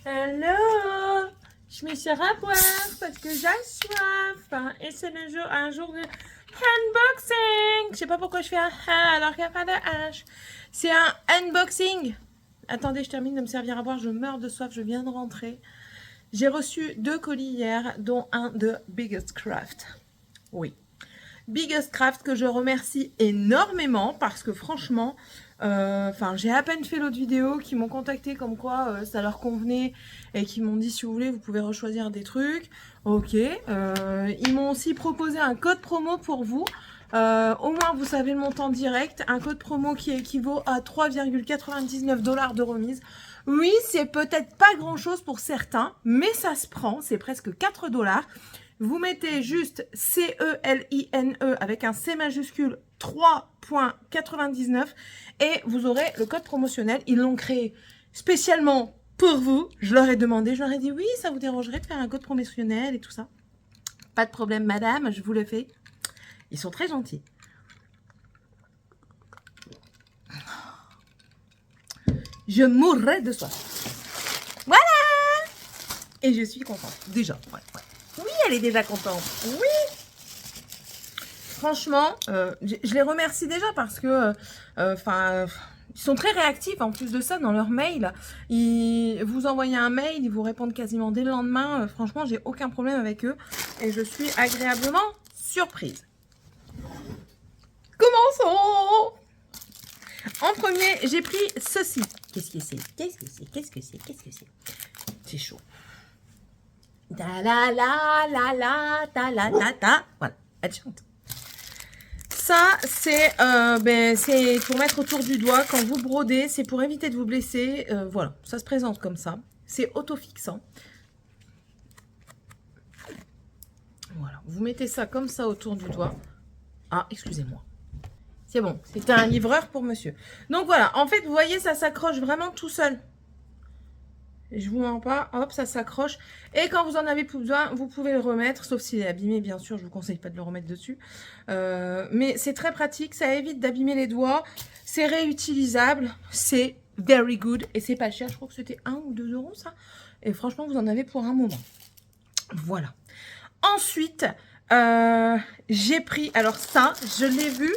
Hello! Je me suis à boire parce que j'ai soif. Et c'est un jour de unboxing. Je sais pas pourquoi je fais un H alors qu'il n'y a pas de H. C'est un unboxing. Attendez, je termine de me servir à boire. Je meurs de soif. Je viens de rentrer. J'ai reçu 2 colis hier, dont un de Biggest Craft. Oui. Biggest Craft que je remercie énormément parce que franchement, j'ai à peine fait l'autre vidéo qui m'ont contacté comme quoi ça leur convenait et qui m'ont dit si vous voulez vous pouvez rechoisir des trucs. Ok, ils m'ont aussi proposé un code promo pour vous. Au moins vous savez le montant direct, un code promo qui équivaut à 3,99 $ de remise. Oui, c'est peut-être pas grand chose pour certains, mais ça se prend, c'est presque 4 $. Vous mettez juste CELINE avec un C majuscule 3,99 et vous aurez le code promotionnel. Ils l'ont créé spécialement pour vous. Je leur ai demandé, je leur ai dit oui, ça vous dérangerait de faire un code promotionnel et tout ça. Pas de problème, madame, je vous le fais. Ils sont très gentils. Je mourrais de soif. Voilà! Et je suis contente. Déjà, ouais. Oui, elle est déjà contente. Oui! Franchement, je les remercie déjà parce que, ils sont très réactifs en plus de ça dans leur mail. Vous envoyez un mail, ils vous répondent quasiment dès le lendemain. Franchement, j'ai aucun problème avec eux et je suis agréablement surprise. Commençons! En premier, j'ai pris ceci. Qu'est-ce que c'est? Qu'est-ce que c'est? Qu'est-ce que c'est? Qu'est-ce que c'est? C'est chaud. Ta la la la la ta la ta ta. Voilà, elle chante. Ça, c'est pour mettre autour du doigt quand vous brodez. C'est pour éviter de vous blesser. Voilà, ça se présente comme ça. C'est auto-fixant. Voilà, vous mettez ça comme ça autour du doigt. Ah, excusez-moi. C'est bon, c'était un livreur pour monsieur. Donc voilà, en fait, vous voyez, ça s'accroche vraiment tout seul. Je vous mens pas, hop, ça s'accroche. Et quand vous en avez plus besoin, vous pouvez le remettre, sauf s'il est abîmé, bien sûr, je vous conseille pas de le remettre dessus. Mais c'est très pratique, ça évite d'abîmer les doigts. C'est réutilisable, c'est very good. Et c'est pas cher, je crois que c'était 1 ou 2 € ça. Et franchement, vous en avez pour un moment. Voilà. Ensuite, j'ai pris, alors ça, je l'ai vu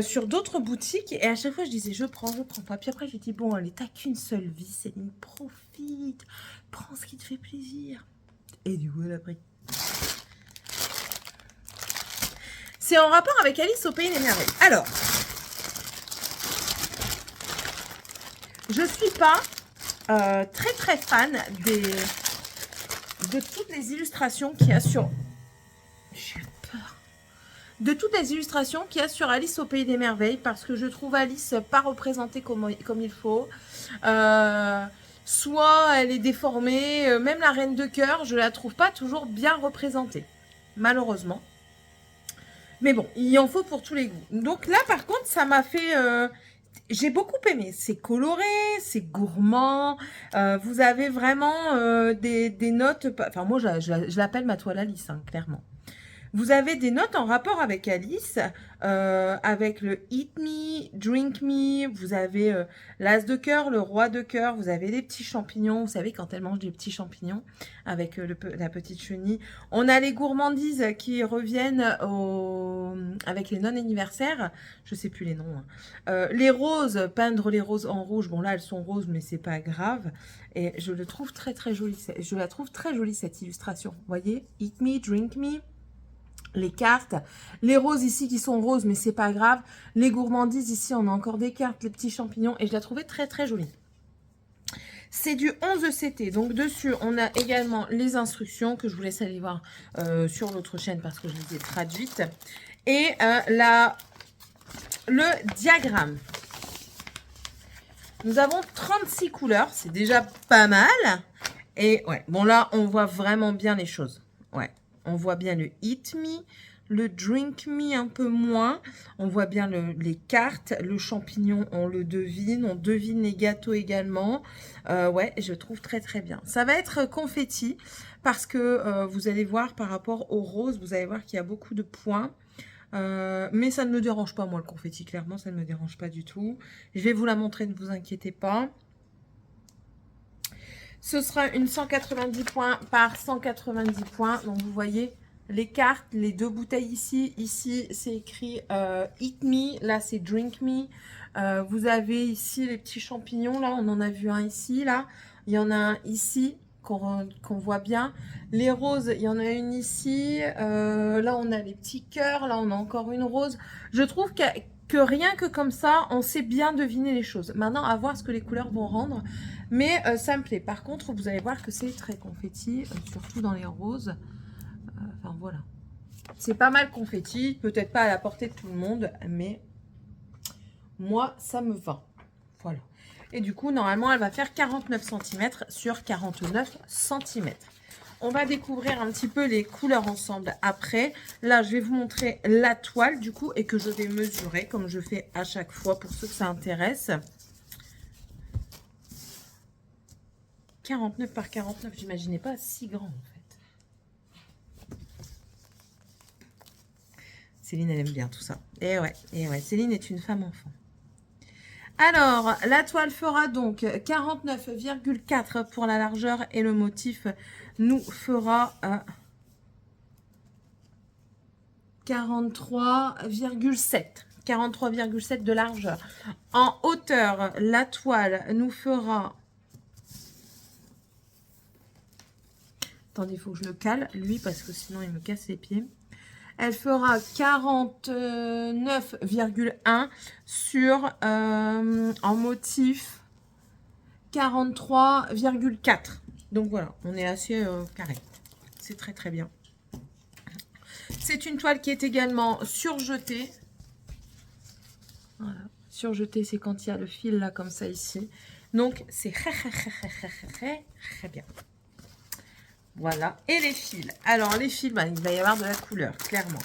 sur d'autres boutiques et à chaque fois je disais je prends pas, puis après j'ai dit bon allez t'as qu'une seule vie Céline, profite, prends ce qui te fait plaisir, et du coup elle a pris. C'est en rapport avec Alice au Pays des Merveilles. Alors je suis pas très fan de toutes les illustrations qu'il y a sur Alice au Pays des Merveilles parce que je trouve Alice pas représentée comme il faut. Soit elle est déformée, même la Reine de Cœur, je la trouve pas toujours bien représentée, malheureusement. Mais bon, il en faut pour tous les goûts. Donc là, par contre, ça m'a fait... j'ai beaucoup aimé. C'est coloré, c'est gourmand. Vous avez vraiment des notes... Enfin, moi, je l'appelle ma toile Alice, hein, clairement. Vous avez des notes en rapport avec Alice, avec le Eat Me, Drink Me, vous avez l'As de cœur, le Roi de cœur, vous avez les petits champignons, vous savez quand elle mange des petits champignons avec la petite chenille. On a les gourmandises qui reviennent avec les non-anniversaires, je sais plus les noms. Hein. Les roses, peindre les roses en rouge, bon là elles sont roses mais c'est pas grave. Et je le trouve très joli, je la trouve très jolie cette illustration, vous voyez, Eat Me, Drink Me. Les cartes, les roses ici qui sont roses mais c'est pas grave, les gourmandises ici on a encore des cartes, les petits champignons et je la trouvais très jolie. C'est du 11 CT, donc dessus on a également les instructions que je vous laisse aller voir sur l'autre chaîne parce que je les ai traduites et le diagramme. Nous avons 36 couleurs, c'est déjà pas mal et ouais, bon là on voit vraiment bien les choses, ouais. On voit bien le Eat Me, le Drink Me un peu moins. On voit bien les cartes, le champignon, on le devine. On devine les gâteaux également. Ouais, je trouve très bien. Ça va être confetti parce que vous allez voir par rapport au rose, vous allez voir qu'il y a beaucoup de points. Mais ça ne me dérange pas, moi, le confetti. Clairement, ça ne me dérange pas du tout. Je vais vous la montrer, ne vous inquiétez pas. Ce sera une 190 points par 190 points. Donc, vous voyez les cartes, les deux bouteilles ici. Ici, c'est écrit Eat Me. Là, c'est Drink Me. Vous avez ici les petits champignons. Là, on en a vu un ici. Là, il y en a un ici qu'on voit bien. Les roses, il y en a une ici. Là, on a les petits cœurs. Là, on a encore une rose. Je trouve que rien que comme ça, on sait bien deviner les choses. Maintenant, à voir ce que les couleurs vont rendre. Mais ça me plaît. Par contre, vous allez voir que c'est très confetti, surtout dans les roses. Enfin, voilà. C'est pas mal confetti. Peut-être pas à la portée de tout le monde, mais moi, ça me va. Voilà. Et du coup, normalement, elle va faire 49 cm sur 49 cm. On va découvrir un petit peu les couleurs ensemble après. Là, je vais vous montrer la toile, du coup, et que je vais mesurer, comme je fais à chaque fois, pour ceux que ça intéresse. 49 par 49, j'imaginais pas si grand, en fait. Céline, elle aime bien tout ça. Et ouais, Céline est une femme enfant. Alors, la toile fera donc 49,4 pour la largeur et le motif nous fera 43,7. 43,7 de largeur. En hauteur, la toile nous fera... Attendez, il faut que je le cale, lui, parce que sinon il me casse les pieds. Elle fera 49,1 sur, en motif, 43,4. Donc voilà, on est assez carré. C'est très très bien. C'est une toile qui est également surjetée. Voilà. Surjetée, c'est quand il y a le fil là, comme ça ici. Donc c'est très bien. Voilà. Et les fils. Alors, les fils, il va y avoir de la couleur, clairement.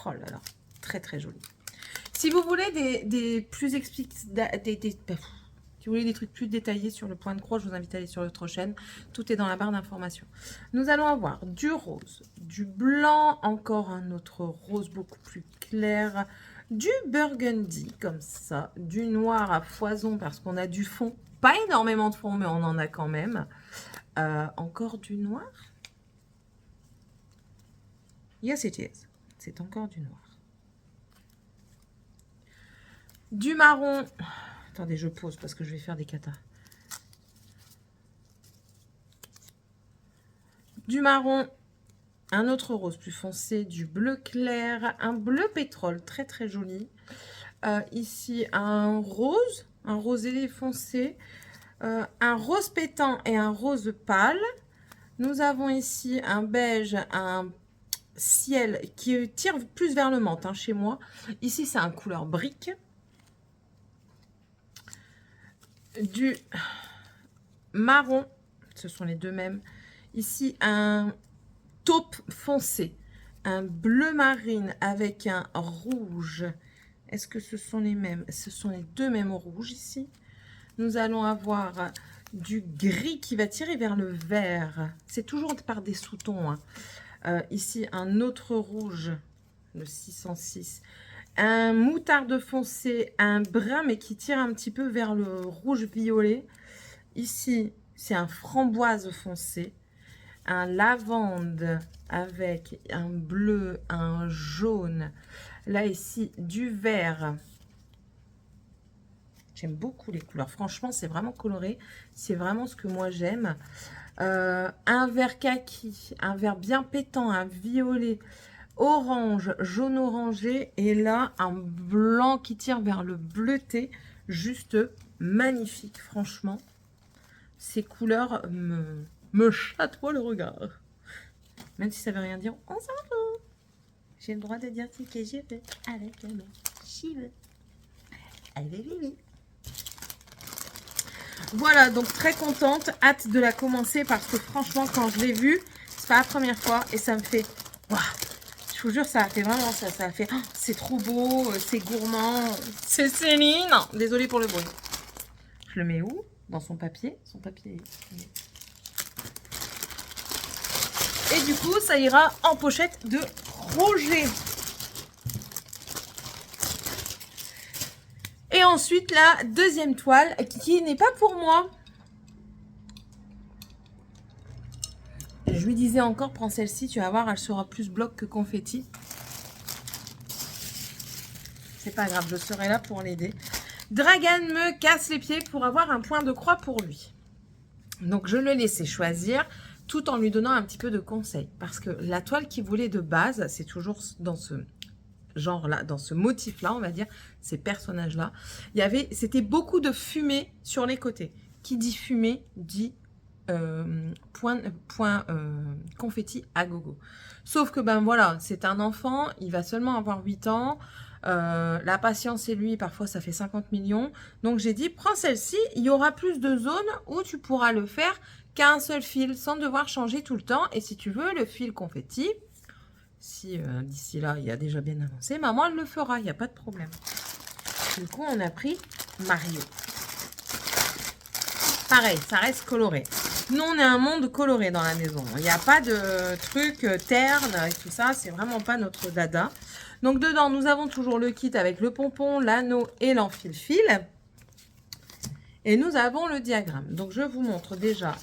Oh là là. Très, très joli. Si vous voulez des plus expliqués, si vous voulez des trucs plus détaillés sur le point de croix, je vous invite à aller sur notre chaîne. Tout est dans la barre d'information. Nous allons avoir du rose, du blanc, encore un autre rose beaucoup plus clair, du burgundy comme ça, du noir à foison parce qu'on a du fond, pas énormément de fond mais on en a quand même, encore du noir, yes it is, c'est encore du noir, du marron, attendez je pose parce que je vais faire des katas, du marron, un autre rose plus foncé, du bleu clair, un bleu pétrole très très joli. Ici un rosé foncé, un rose pétant et un rose pâle. Nous avons ici un beige, un ciel qui tire plus vers le menthe chez moi. Ici c'est un couleur brique. Du marron, ce sont les deux mêmes. Ici un taupe foncé, un bleu marine avec un rouge. Est-ce que ce sont les mêmes? Ce sont les deux mêmes rouges ici. Nous allons avoir du gris qui va tirer vers le vert. C'est toujours par des sous-tons. Ici, un autre rouge, le 606. Un moutarde foncé, un brun, mais qui tire un petit peu vers le rouge-violet. Ici, c'est un framboise foncé. Un lavande avec un bleu, un jaune. Là, ici, du vert. J'aime beaucoup les couleurs. Franchement, c'est vraiment coloré. C'est vraiment ce que moi, j'aime. Un vert kaki, un vert bien pétant, un violet, orange, jaune orangé. Et là, un blanc qui tire vers le bleuté. Juste magnifique, franchement. Ces couleurs me chatoient le regard. Même si ça veut rien dire, on s'en fout. J'ai le droit de dire ce que je veux avec le mec. J'y veux. Allez. Voilà, donc très contente. Hâte de la commencer parce que franchement, quand je l'ai vue, c'est pas la première fois et ça me fait... Waouh, je vous jure, ça a fait vraiment ça. Ça a fait... Oh, c'est trop beau, c'est gourmand. C'est Céline. Désolée pour le bruit. Je le mets où? Dans son papier. Son papier... Et du coup, ça ira en pochette de Roger. Et ensuite, la deuxième toile, qui n'est pas pour moi. Je lui disais encore, prends celle-ci, tu vas voir, elle sera plus bloc que confetti. C'est pas grave, je serai là pour l'aider. Dragan me casse les pieds pour avoir un point de croix pour lui. Donc, je le laissais choisir tout en lui donnant un petit peu de conseils. Parce que la toile qu'il voulait de base, c'est toujours dans ce genre-là, dans ce motif-là, on va dire, ces personnages-là. C'était beaucoup de fumée sur les côtés. Qui dit fumée, dit point confetti à gogo. Sauf que, ben voilà, c'est un enfant, il va seulement avoir 8 ans. La patience et lui, parfois ça fait 50 millions. Donc j'ai dit, prends celle-ci, il y aura plus de zones où tu pourras le faire qu'à un seul fil, sans devoir changer tout le temps. Et si tu veux, le fil confetti, si d'ici là, il y a déjà bien avancé, maman, elle le fera, il n'y a pas de problème. Du coup, on a pris Mario. Pareil, ça reste coloré. Nous, on est un monde coloré dans la maison. Il n'y a pas de trucs ternes et tout ça. C'est vraiment pas notre dada. Donc, dedans, nous avons toujours le kit avec le pompon, l'anneau et l'enfil-fil. Et nous avons le diagramme. Donc, je vous montre déjà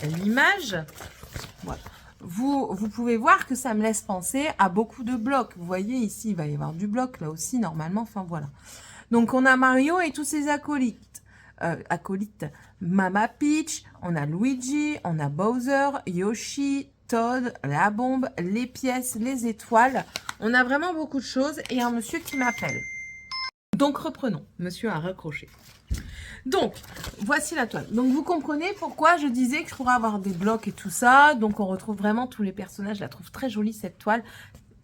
l'image. Voilà. Vous pouvez voir que ça me laisse penser à beaucoup de blocs. Vous voyez, ici, il va y avoir du bloc. Là aussi, normalement. Enfin, voilà. Donc, on a Mario et tous ses acolytes. Mama Peach, on a Luigi, on a Bowser, Yoshi, Todd, la bombe, les pièces, les étoiles. On a vraiment beaucoup de choses et un monsieur qui m'appelle. Donc reprenons, monsieur a raccroché. Donc, voici la toile. Donc vous comprenez pourquoi je disais que je pourrais avoir des blocs et tout ça. Donc on retrouve vraiment tous les personnages. Je la trouve très jolie cette toile.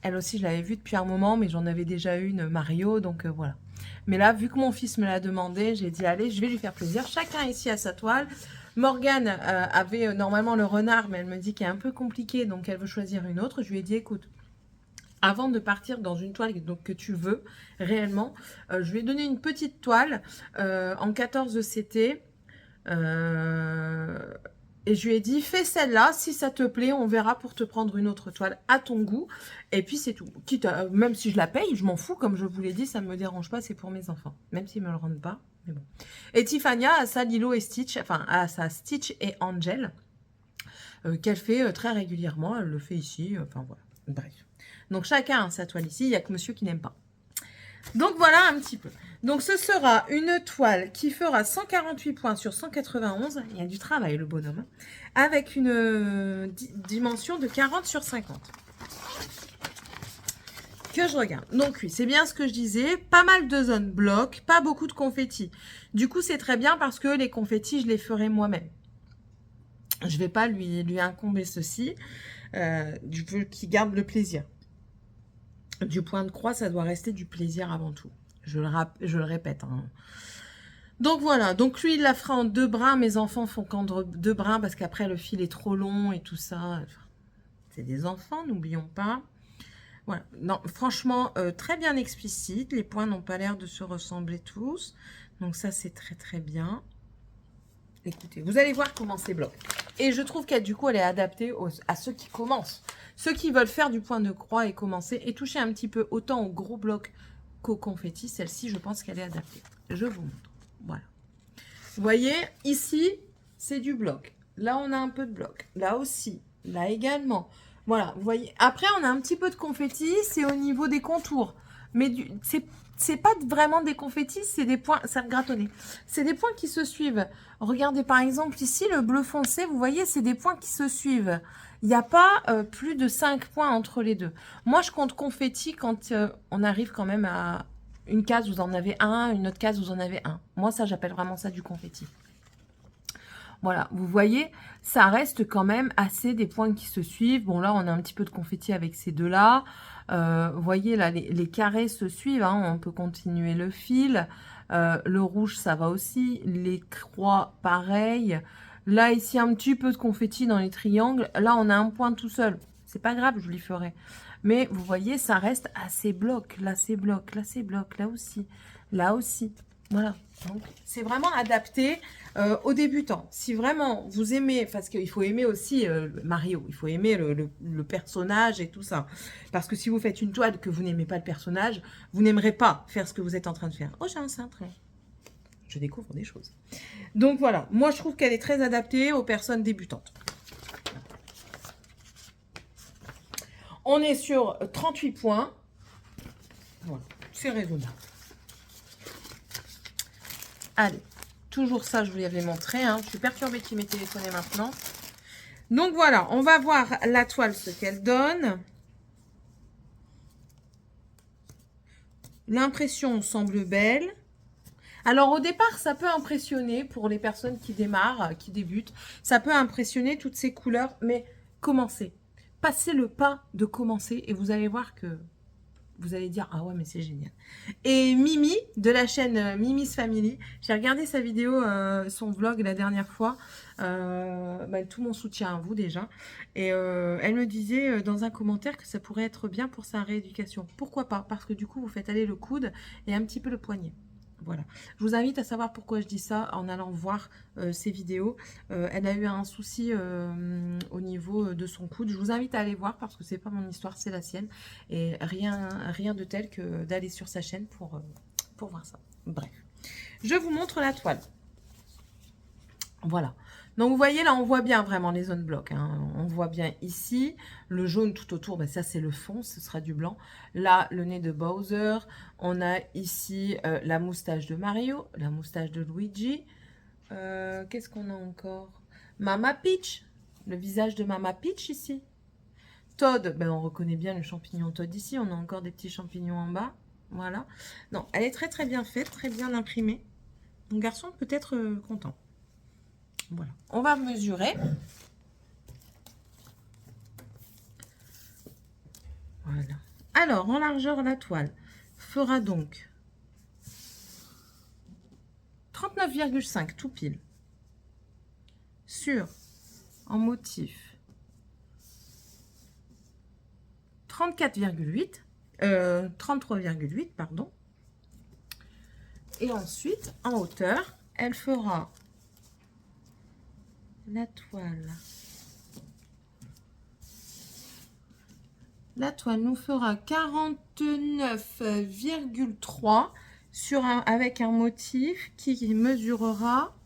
Elle aussi, je l'avais vue depuis un moment, mais j'en avais déjà une, Mario, donc voilà. Mais là, vu que mon fils me l'a demandé, j'ai dit, allez, je vais lui faire plaisir. Chacun ici a sa toile. Morgane avait normalement le renard, mais elle me dit qu'il est un peu compliqué, donc elle veut choisir une autre. Je lui ai dit, écoute, avant de partir dans une toile donc, que tu veux, réellement, je lui ai donné une petite toile en 14 CT. Et je lui ai dit, fais celle-là, si ça te plaît, on verra pour te prendre une autre toile à ton goût. Et puis c'est tout. Quitte à, même si je la paye, je m'en fous, comme je vous l'ai dit, ça ne me dérange pas, c'est pour mes enfants. Même s'ils ne me le rendent pas, mais bon. Et Tiffania a sa Lilo et Stitch, enfin, a sa Stitch et Angel, qu'elle fait très régulièrement. Elle le fait ici, enfin voilà. Bref. Donc chacun a sa toile ici, il n'y a que monsieur qui n'aime pas. Donc voilà un petit peu. Donc ce sera une toile qui fera 148 points sur 191. Il y a du travail le bonhomme. Avec une dimension de 40 sur 50. Que je regarde. Donc oui, c'est bien ce que je disais. Pas mal de zones blocs, pas beaucoup de confettis. Du coup, c'est très bien parce que les confettis, je les ferai moi-même. Je ne vais pas lui incomber ceci. Je veux qu'il garde le plaisir. Du point de croix, ça doit rester du plaisir avant tout. Je le répète. Hein. Donc voilà. Donc lui, il la fera en 2 brins. Mes enfants font qu'en 2 brins parce qu'après, le fil est trop long et tout ça. C'est des enfants, n'oublions pas. Voilà. Non, franchement, très bien explicite. Les points n'ont pas l'air de se ressembler tous. Donc ça, c'est très très bien. Écoutez, vous allez voir comment c'est bloc. Et je trouve qu'elle, du coup, elle est adaptée à ceux qui commencent. Ceux qui veulent faire du point de croix et commencer et toucher un petit peu autant au gros bloc qu'au confetti. Celle-ci, je pense qu'elle est adaptée. Je vous montre. Voilà. Vous voyez, ici, c'est du bloc. Là, on a un peu de bloc. Là aussi. Là également. Voilà, vous voyez. Après, on a un petit peu de confetti. C'est au niveau des contours. Mais c'est pas vraiment des confettis, c'est des points, ça me gratonnait. C'est des points qui se suivent. Regardez par exemple ici, le bleu foncé, vous voyez, c'est des points qui se suivent. Il n'y a pas plus de 5 points entre les deux. Moi, je compte confetti quand on arrive quand même à une case, vous en avez un, une autre case, vous en avez un. Moi, ça, j'appelle vraiment ça du confetti. Voilà, vous voyez, ça reste quand même assez des points qui se suivent. Bon, là, on a un petit peu de confetti avec ces deux-là. Vous voyez, là, les carrés se suivent. Hein, on peut continuer le fil. Le rouge, ça va aussi. Les croix, pareil. Là, ici, un petit peu de confetti dans les triangles. Là, on a un point tout seul. C'est pas grave, je lui ferai. Mais vous voyez, ça reste assez bloc. Là, c'est bloc. Là, c'est bloc. Là aussi. Là aussi. Voilà, donc c'est vraiment adapté aux débutants. Si vraiment vous aimez, parce qu'il faut aimer aussi Mario, il faut aimer le personnage et tout ça. Parce que si vous faites une toile que vous n'aimez pas le personnage, vous n'aimerez pas faire ce que vous êtes en train de faire. Oh, j'ai un cintre. Je découvre des choses. Donc voilà, moi je trouve qu'elle est très adaptée aux personnes débutantes. On est sur 38 points. Voilà, c'est raisonnable. Allez, toujours ça, je vous l'avais montré. Hein. Je suis perturbée qu'il m'ait téléphoné maintenant. Donc voilà, on va voir la toile, ce qu'elle donne. L'impression semble belle. Alors au départ, ça peut impressionner pour les personnes qui démarrent, qui débutent. Ça peut impressionner toutes ces couleurs, mais commencez. Passez le pas de commencer et vous allez voir que vous allez dire, ah ouais, mais c'est génial. Et Mimi, de la chaîne Mimi's Family, j'ai regardé sa vidéo, son vlog la dernière fois. Tout mon soutien à vous déjà. Et elle me disait dans un commentaire que ça pourrait être bien pour sa rééducation. Pourquoi pas? Parce que du coup, vous faites aller le coude et un petit peu le poignet. Voilà. Je vous invite à savoir pourquoi je dis ça en allant voir ses vidéos. Elle a eu un souci au niveau de son coude. Je vous invite à aller voir parce que c'est pas mon histoire, c'est la sienne. Et rien de tel que d'aller sur sa chaîne pour voir ça. Bref. Je vous montre la toile. Voilà. Donc, vous voyez, là, on voit bien vraiment les zones blocs. Hein. On voit bien ici. Le jaune tout autour, ben, ça, c'est le fond. Ce sera du blanc. Là, le nez de Bowser. On a ici la moustache de Mario. La moustache de Luigi. Qu'est-ce qu'on a encore? Mama Peach. Le visage de Mama Peach, ici. Todd, ben, on reconnaît bien le champignon Todd ici. On a encore des petits champignons en bas. Voilà. Non, elle est très, très bien faite. Très bien imprimée. Mon garçon peut être content. Voilà. On va mesurer. Voilà. Alors, en largeur, la toile fera donc 39,5 tout pile. Sur, en motif, 34,8. 33,8, pardon. Et ensuite, en hauteur, elle fera la toile. La toile nous fera 49,3 avec un motif qui mesurera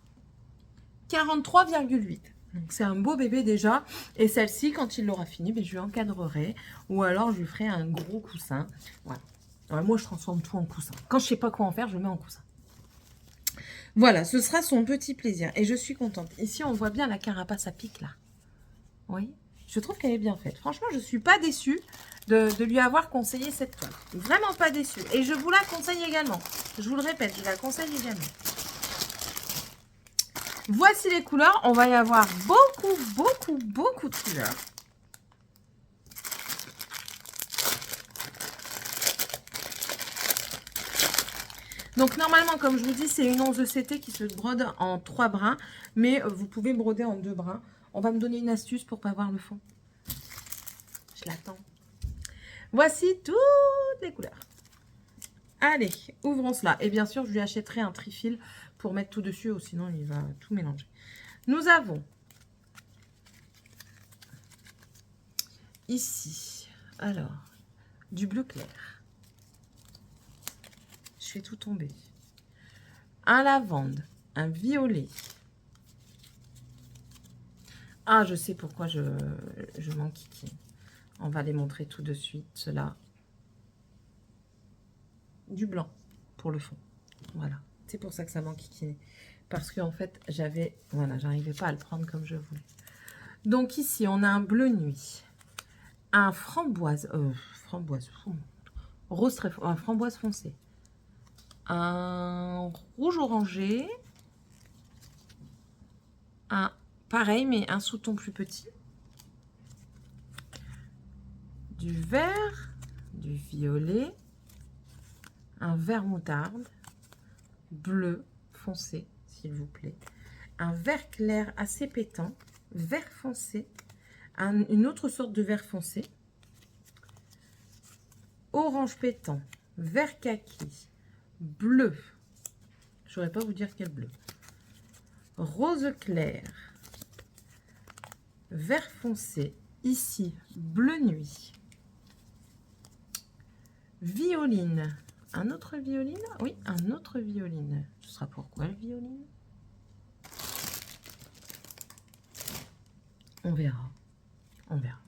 43,8. Donc c'est un beau bébé déjà. Et celle-ci, quand il l'aura fini, je lui encadrerai. Ou alors je lui ferai un gros coussin. Voilà. Alors, moi, je transforme tout en coussin. Quand je ne sais pas quoi en faire, je le mets en coussin. Voilà, ce sera son petit plaisir. Et je suis contente. Ici, on voit bien la carapace à pic, là. Oui, je trouve qu'elle est bien faite. Franchement, je ne suis pas déçue de lui avoir conseillé cette toile. Vraiment pas déçue. Et je vous la conseille également. Je vous le répète, je la conseille également. Voici les couleurs. On va y avoir beaucoup de couleurs. Donc, normalement, comme je vous dis, c'est une 11 ECT qui se brode en 3 brins. Mais vous pouvez broder en 2 brins. On va me donner une astuce pour ne pas voir le fond. Je l'attends. Voici toutes les couleurs. Allez, ouvrons cela. Et bien sûr, je lui achèterai un trifil pour mettre tout dessus. Ou sinon, il va tout mélanger. Nous avons ici, alors, du bleu clair. Je fais tout tomber. Un lavande, un violet. Ah, je sais pourquoi je m'enquiquine. On va les montrer tout de suite, cela. Du blanc pour le fond. Voilà. C'est pour ça que ça m'enquiquinait. Parce qu'en fait, j'arrivais pas à le prendre comme je voulais. Donc ici, on a un bleu nuit. Un framboise. Rose très un framboise foncé. Un rouge orangé. Un pareil, mais un sous-ton plus petit. Du vert, du violet, un vert moutarde, bleu foncé, s'il vous plaît, un vert clair assez pétant, vert foncé, une autre sorte de vert foncé, orange pétant, vert kaki, bleu, saurais pas vous dire quel bleu. Rose clair. Vert foncé. Ici, bleu nuit. Violine. Un autre violine? Oui, un autre violine. Ce sera pourquoi le violine? On verra. On verra.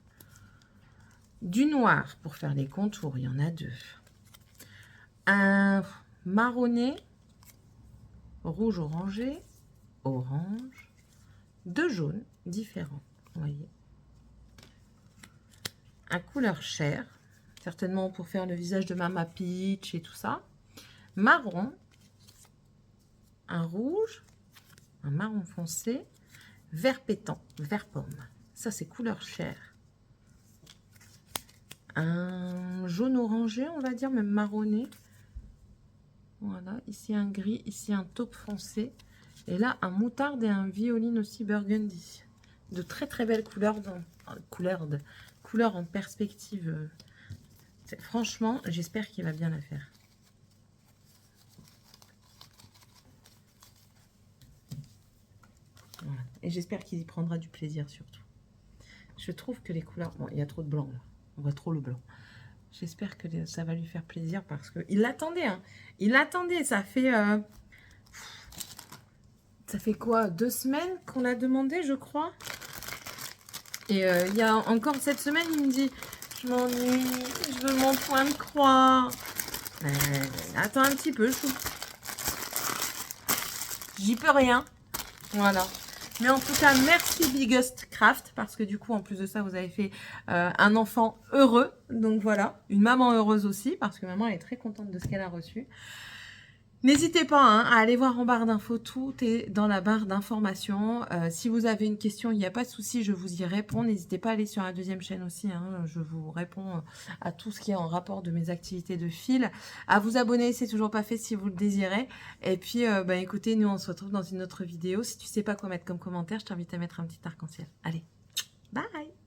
Du noir pour faire les contours, il y en a deux. Un marronné, rouge orangé, orange, deux jaunes différents, vous voyez. Un couleur chair, certainement pour faire le visage de Mama Peach et tout ça. Marron, un rouge, un marron foncé, vert pétant, vert pomme. Ça, c'est couleur chair. Un jaune orangé, on va dire, même marronné. Voilà, ici un gris, ici un taupe foncé. Et là, un moutarde et un violine aussi burgundy. De très très belles couleurs, couleurs en perspective. Franchement, j'espère qu'il va bien la faire. Voilà. Et j'espère qu'il y prendra du plaisir surtout. Je trouve que les couleurs... Bon, il y a trop de blanc là. On voit trop le blanc. J'espère que ça va lui faire plaisir parce qu'il l'attendait. Hein. Il l'attendait. Ça fait quoi? 2 semaines qu'on l'a demandé, je crois. Et il y a encore cette semaine, il me dit, je m'ennuie, je veux mon point de croix. Attends un petit peu, chou. J'y peux rien. Voilà. Mais en tout cas, merci Biggest Craft, parce que du coup, en plus de ça, vous avez fait un enfant heureux. Donc voilà, une maman heureuse aussi, parce que maman elle est très contente de ce qu'elle a reçu. N'hésitez pas hein, à aller voir en barre d'infos, tout est dans la barre d'informations. Si vous avez une question, il n'y a pas de souci, je vous y réponds. N'hésitez pas à aller sur la deuxième chaîne aussi, hein, je vous réponds à tout ce qui est en rapport de mes activités de fil. À vous abonner, c'est toujours pas fait si vous le désirez. Et puis, écoutez, nous on se retrouve dans une autre vidéo. Si tu sais pas quoi mettre comme commentaire, je t'invite à mettre un petit arc-en-ciel. Allez, bye!